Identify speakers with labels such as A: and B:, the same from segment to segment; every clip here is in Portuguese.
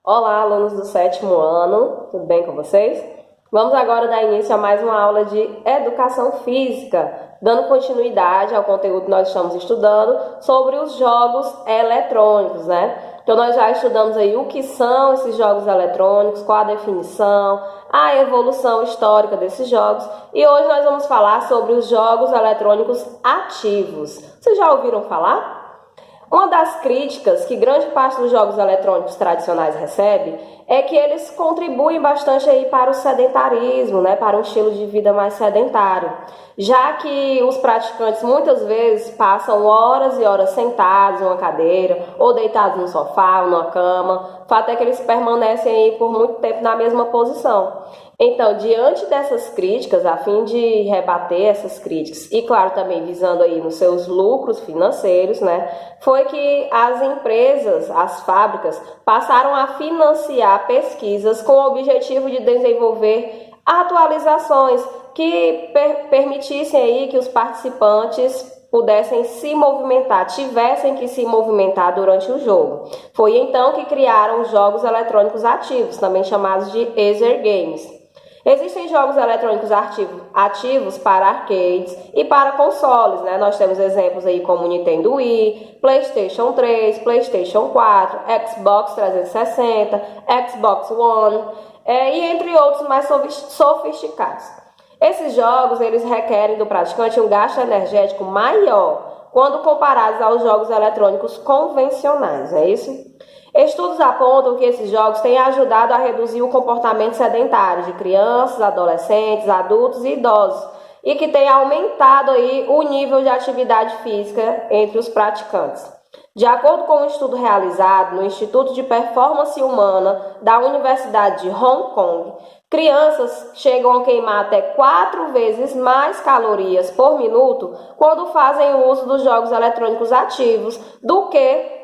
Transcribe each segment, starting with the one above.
A: Olá, alunos do sétimo ano, tudo bem com vocês? Vamos agora dar início a mais uma aula de Educação Física, dando continuidade ao conteúdo que nós estamos estudando sobre os jogos eletrônicos, né? Então nós já estudamos aí o que são esses jogos eletrônicos, qual a definição, a evolução histórica desses jogos e hoje nós vamos falar sobre os jogos eletrônicos ativos. Vocês já ouviram falar? Uma das críticas que grande parte dos jogos eletrônicos tradicionais recebe é que eles contribuem bastante aí para o sedentarismo, né, para um estilo de vida mais sedentário, já que os praticantes muitas vezes passam horas e horas sentados em uma cadeira ou deitados no sofá ou na cama, o fato é que eles permanecem aí por muito tempo na mesma posição. Então, diante dessas críticas, a fim de rebater essas críticas e, claro, também visando aí nos seus lucros financeiros, né, foi que as empresas, as fábricas, passaram a financiar pesquisas com o objetivo de desenvolver atualizações que permitissem aí que os participantes pudessem se movimentar, tivessem que se movimentar durante o jogo. Foi então que criaram os jogos eletrônicos ativos, também chamados de Ether Games. Existem jogos eletrônicos ativos para arcades e para consoles, né? Nós temos exemplos aí como Nintendo Wii, PlayStation 3, PlayStation 4, Xbox 360, Xbox One, e entre outros mais sofisticados. Esses jogos eles requerem do praticante um gasto energético maior quando comparados aos jogos eletrônicos convencionais, não é isso? Estudos apontam que esses jogos têm ajudado a reduzir o comportamento sedentário de crianças, adolescentes, adultos e idosos e que tem aumentado aí o nível de atividade física entre os praticantes. De acordo com um estudo realizado no Instituto de Performance Humana da Universidade de Hong Kong, crianças chegam a queimar até 4 vezes mais calorias por minuto quando fazem uso dos jogos eletrônicos ativos do que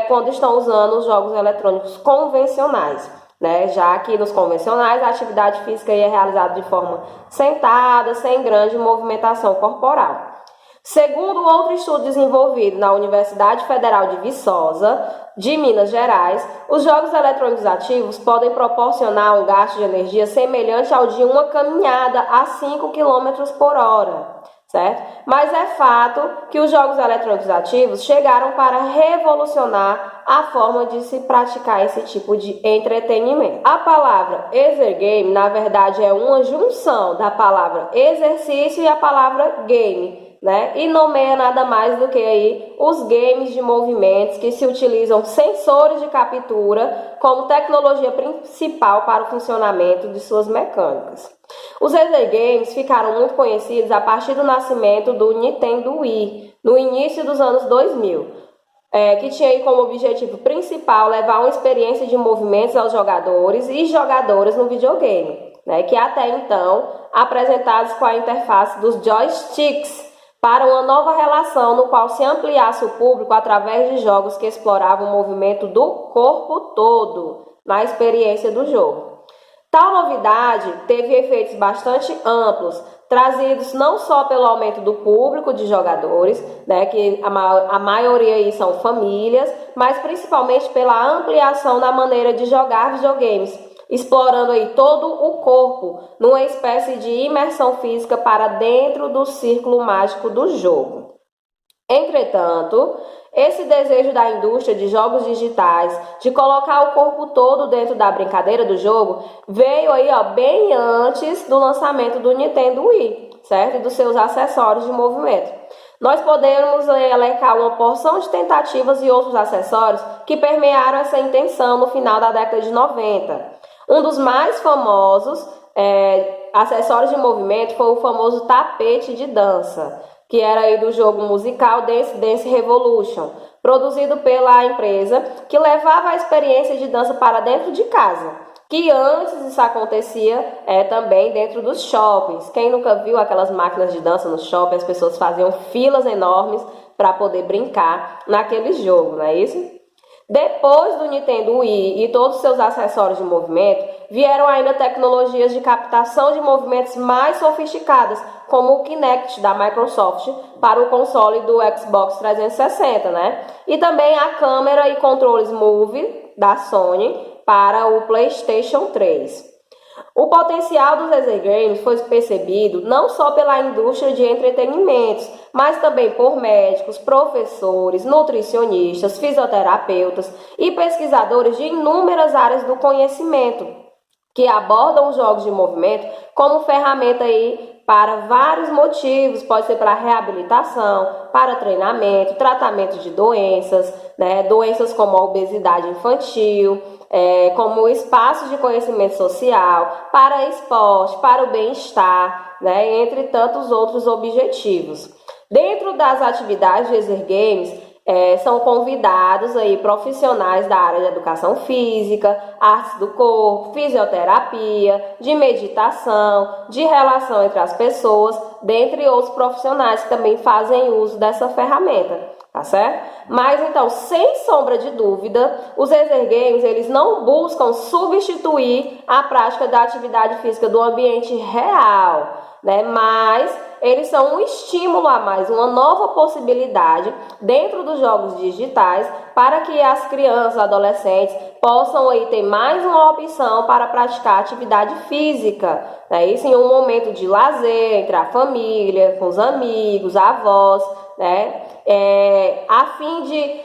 A: quando estão usando os jogos eletrônicos convencionais, né? Já que nos convencionais a atividade física é realizada de forma sentada, sem grande movimentação corporal. Segundo outro estudo desenvolvido na Universidade Federal de Viçosa, de Minas Gerais, os jogos eletrônicos ativos podem proporcionar um gasto de energia semelhante ao de uma caminhada a 5 km por hora. Certo? Mas é fato que os jogos eletrônicos ativos chegaram para revolucionar a forma de se praticar esse tipo de entretenimento. A palavra exergame, na verdade, é uma junção da palavra exercício e a palavra game, né? E nomeia nada mais do que aí os games de movimentos que se utilizam sensores de captura como tecnologia principal para o funcionamento de suas mecânicas. Os Ether Games ficaram muito conhecidos a partir do nascimento do Nintendo Wii, no início dos anos 2000, que tinha aí como objetivo principal levar uma experiência de movimentos aos jogadores e jogadoras no videogame, né, que até então apresentados com a interface dos joysticks, para uma nova relação no qual se ampliasse o público através de jogos que exploravam o movimento do corpo todo na experiência do jogo. Tal novidade teve efeitos bastante amplos, trazidos não só pelo aumento do público de jogadores, né, que a maioria aí são famílias, mas principalmente pela ampliação na maneira de jogar videogames, explorando aí todo o corpo, numa espécie de imersão física para dentro do círculo mágico do jogo. Entretanto, esse desejo da indústria de jogos digitais de colocar o corpo todo dentro da brincadeira do jogo veio aí bem antes do lançamento do Nintendo Wii, certo? E dos seus acessórios de movimento. Nós podemos elencar uma porção de tentativas e outros acessórios que permearam essa intenção no final da década de 90. Um dos mais famosos acessórios de movimento foi o famoso tapete de dança, que era aí do jogo musical Dance Revolution, produzido pela empresa, que levava a experiência de dança para dentro de casa, que antes isso acontecia também dentro dos shoppings. Quem nunca viu aquelas máquinas de dança no shopping, as pessoas faziam filas enormes para poder brincar naquele jogo, não é isso? Depois do Nintendo Wii e todos os seus acessórios de movimento, vieram ainda tecnologias de captação de movimentos mais sofisticadas, como o Kinect da Microsoft para o console do Xbox 360, né? E também a câmera e controles Move da Sony para o PlayStation 3. O potencial dos exergames foi percebido não só pela indústria de entretenimentos, mas também por médicos, professores, nutricionistas, fisioterapeutas e pesquisadores de inúmeras áreas do conhecimento, que abordam os jogos de movimento como ferramenta para vários motivos, pode ser para reabilitação, para treinamento, tratamento de doenças, doenças como a obesidade infantil, como espaços de conhecimento social, para esporte, para o bem-estar, entre tantos outros objetivos. Dentro das atividades de exergames, são convidados profissionais da área de educação física, artes do corpo, fisioterapia, de meditação, de relação entre as pessoas, dentre outros profissionais que também fazem uso dessa ferramenta, tá certo? Mas então, sem sombra de dúvida, os exergames, eles não buscam substituir a prática da atividade física do ambiente real, mas eles são um estímulo a mais, uma nova possibilidade dentro dos jogos digitais para que as crianças, adolescentes possam ter mais uma opção para praticar atividade física, isso em um momento de lazer entre a família, com os amigos, avós, a fim de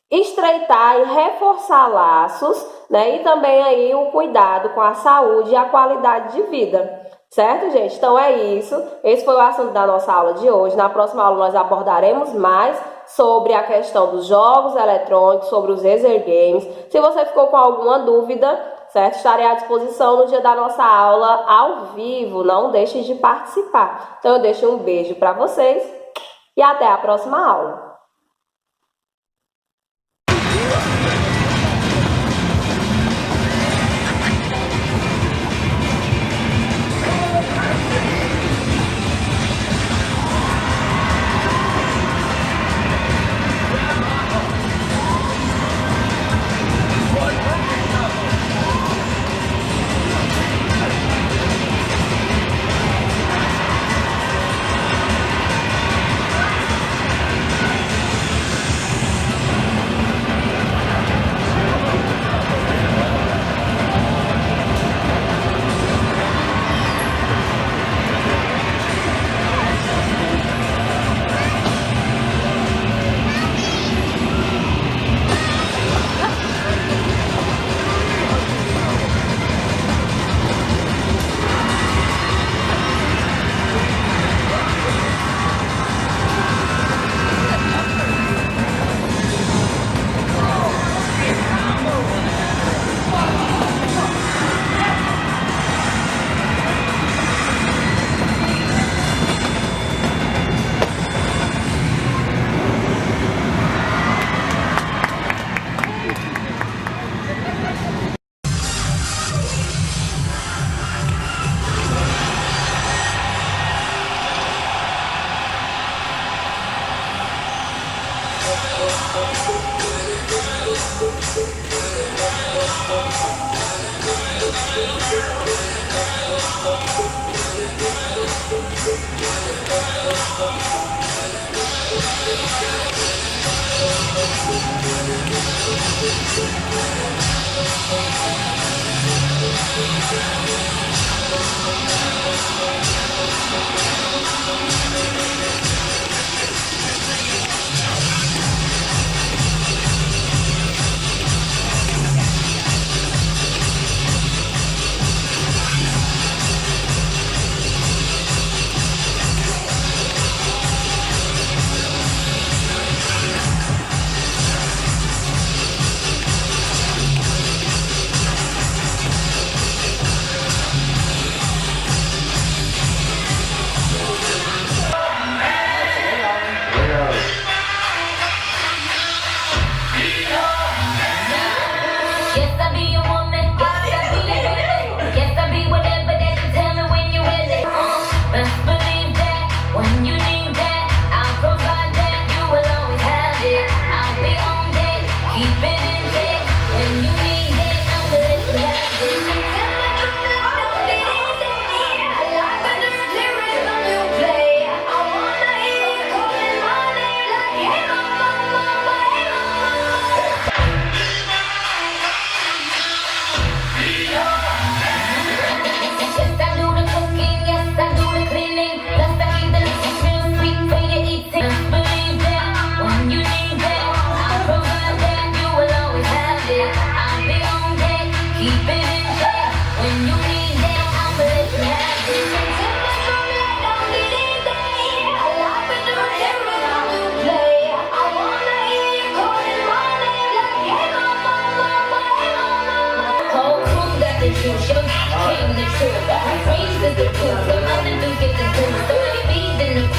A: estreitar e reforçar laços, e também o cuidado com a saúde e a qualidade de vida. Certo, gente? Então é isso. Esse foi o assunto da nossa aula de hoje. Na próxima aula nós abordaremos mais sobre a questão dos jogos eletrônicos, sobre os exergames. Se você ficou com alguma dúvida, certo? Estarei à disposição no dia da nossa aula ao vivo. Não deixe de participar. Então eu deixo um beijo para vocês e até a próxima aula.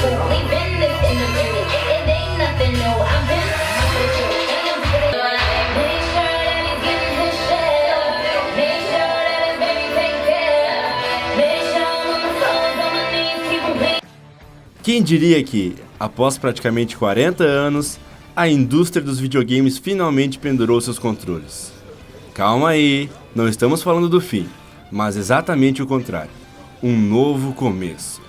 B: Only been this in a minute. It ain't nothing new. I've been with you. Make sure that he's getting his share. Make sure that his baby take care. Make sure I'm on the phone, on my knees, keep him please.
C: Quem diria que, após praticamente 40 anos, a indústria dos videogames finalmente pendurou seus controles? Calma aí, não estamos falando do fim, mas exatamente o contrário. Um novo começo.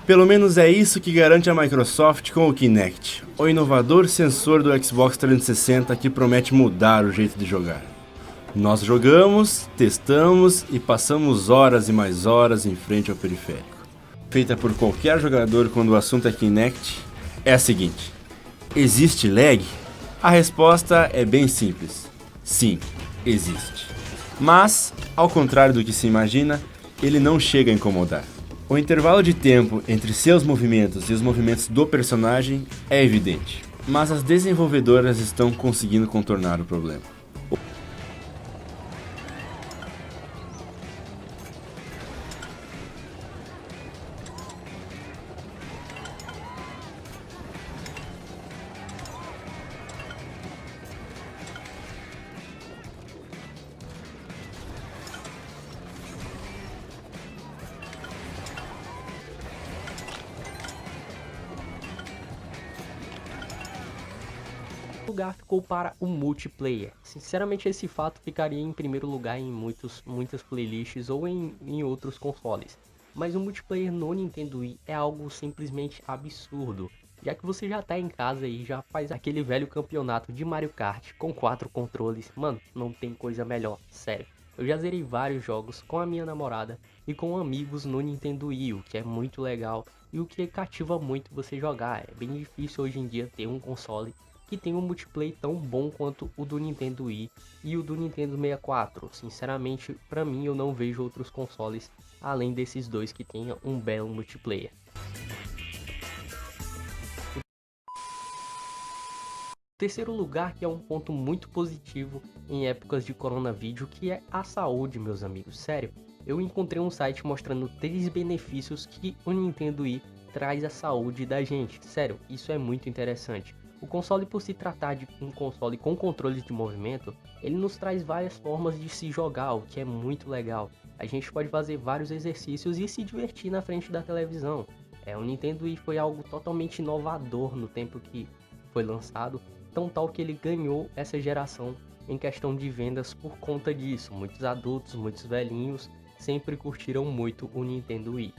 C: Pelo menos é isso que garante a Microsoft com o Kinect, o inovador sensor do Xbox 360 que promete mudar o jeito de jogar. Nós jogamos, testamos e passamos horas e mais horas em frente ao periférico. Feita por qualquer jogador quando o assunto é Kinect, é a seguinte: existe lag? A resposta é bem simples. Sim, existe. Mas, ao contrário do que se imagina, ele não chega a incomodar. O intervalo de tempo entre seus movimentos e os movimentos do personagem é evidente, mas as desenvolvedoras estão conseguindo contornar o problema.
D: O lugar ficou para o multiplayer. Sinceramente, esse fato ficaria em primeiro lugar em muitas playlists ou em outros consoles. Mas o multiplayer no Nintendo Wii é algo simplesmente absurdo, já que você já tá em casa e já faz aquele velho campeonato de Mario Kart com 4 controles. Mano, não tem coisa melhor, sério. Eu já zerei vários jogos com a minha namorada e com amigos no Nintendo Wii, o que é muito legal e o que cativa muito você jogar. É bem difícil hoje em dia ter um console que tem um multiplayer tão bom quanto o do Nintendo Wii e o do Nintendo 64. Sinceramente, pra mim, eu não vejo outros consoles além desses dois que tenham um belo multiplayer. Terceiro lugar, que é um ponto muito positivo em épocas de coronavírus, que é a saúde, meus amigos. Sério, eu encontrei um site mostrando 3 benefícios que o Nintendo Wii traz à saúde da gente. Sério, isso é muito interessante. O console, por se tratar de um console com controles de movimento, ele nos traz várias formas de se jogar, o que é muito legal. A gente pode fazer vários exercícios e se divertir na frente da televisão. O Nintendo Wii foi algo totalmente inovador no tempo que foi lançado, tão tal que ele ganhou essa geração em questão de vendas por conta disso. Muitos adultos, muitos velhinhos sempre curtiram muito o Nintendo Wii.